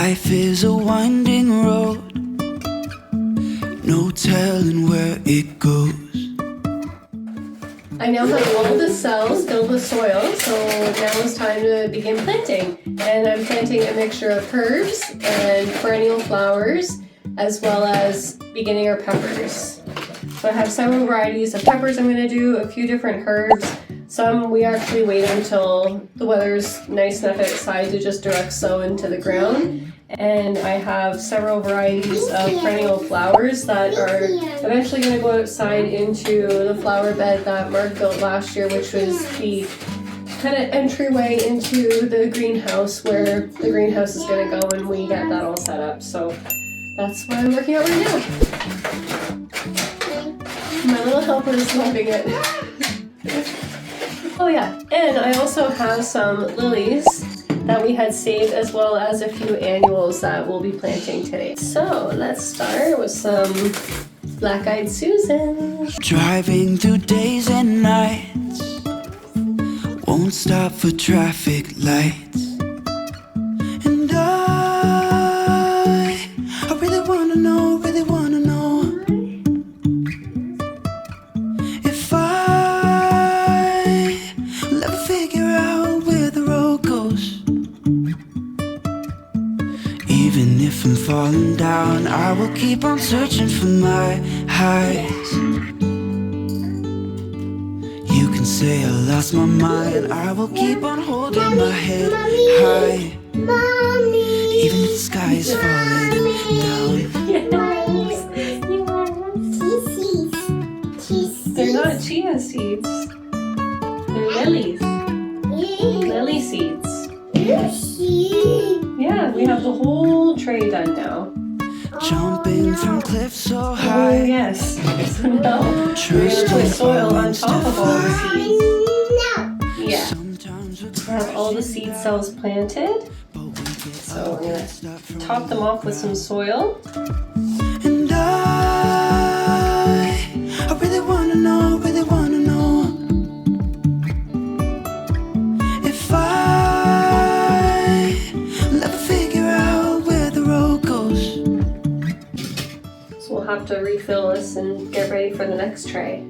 Life is a winding road, no telling where it goes. I now have all of the cells filled with soil, so now it's time to begin planting. And I'm planting a mixture of herbs and perennial flowers, as well as beginning our peppers. So I have several varieties of peppers I'm going to do, a few different herbs. Some we actually wait until the weather's nice enough outside to just direct sow into the ground. And I have several varieties of perennial flowers that are eventually going to go outside into the flower bed that Mark built last year, which was the kind of entryway into the greenhouse where the greenhouse is going to go when we get that all set up. So that's what I'm working on right now. My little helper is loving it. Oh yeah, and I also have some lilies that we had saved, as well as a few annuals that we'll be planting today. So let's start with some black-eyed Susan. Driving through days and nights, won't stop for traffic lights. And I really wanna know, if I will ever figure out where the road goes. Even if I'm falling down, I will keep on searching for my highs. You can say I lost my mind, I will keep on holding my head high. Even if the sky is falling down. They're not chia seeds. They're lilies. Lily seeds. Yeah, we have the whole tray done now. Jumping from cliffs so high. Oh yes. So now we're going to put soil on top of all the seeds. Yeah. I have all the seed cells planted. So we're going to top them off with some soil. And I really wanna know, if I will ever figure out where the road goes. So we'll have to refill this and get ready for the next tray.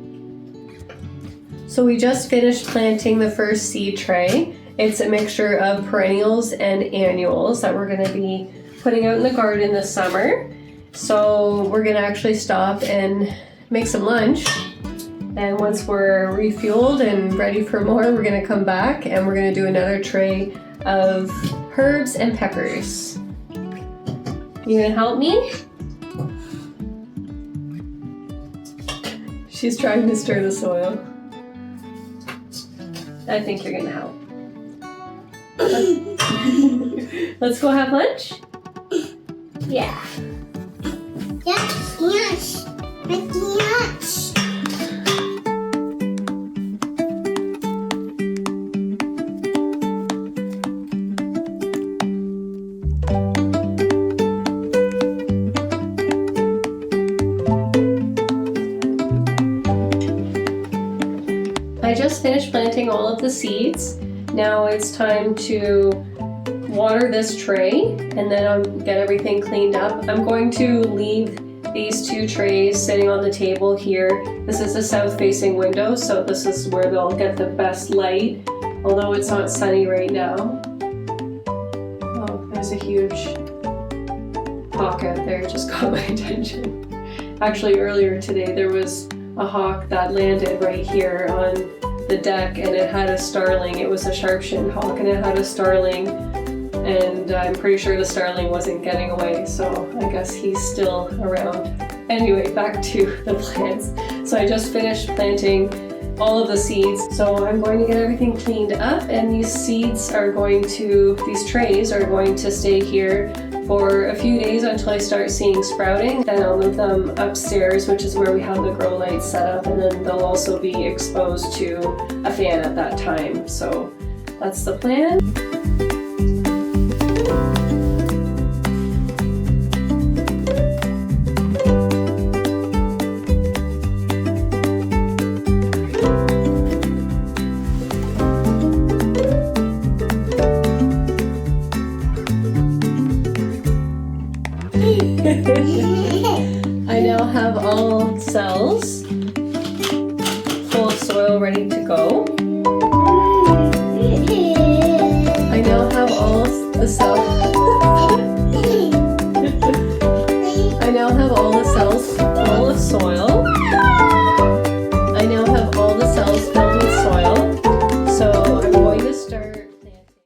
So we just finished planting the first seed tray. It's a mixture of perennials and annuals that we're going to be putting out in the garden this summer. So we're going to actually stop and make some lunch. And once we're refueled and ready for more, we're going to come back and we're going to do another tray of herbs and peppers. You going to help me? She's trying to stir the soil. I think you're going to help. Let's go have lunch? Yeah. Yes. I just finished planting all of the seeds. Now it's time to water this tray and then I'll get everything cleaned up. I'm going to leave these two trays sitting on the table here. This is a south-facing window, so this is where they'll get the best light, although it's not sunny right now. Oh, there's a huge hawk out there, it just caught my attention. Actually, earlier today there was a hawk that landed right here on the deck and it had a starling. It was a sharp-shinned hawk and it had a starling, and I'm pretty sure the starling wasn't getting away, so I guess he's still around. Anyway, back to the plants. So I just finished planting all of the seeds, so I'm going to get everything cleaned up, and these trays are going to stay here for a few days until I start seeing sprouting. Then I'll move them upstairs, which is where we have the grow lights set up, and then they'll also be exposed to a fan at that time. So that's the plan. I now have all cells full of soil ready to go. I now have all the cells. I now have all the cells full of soil.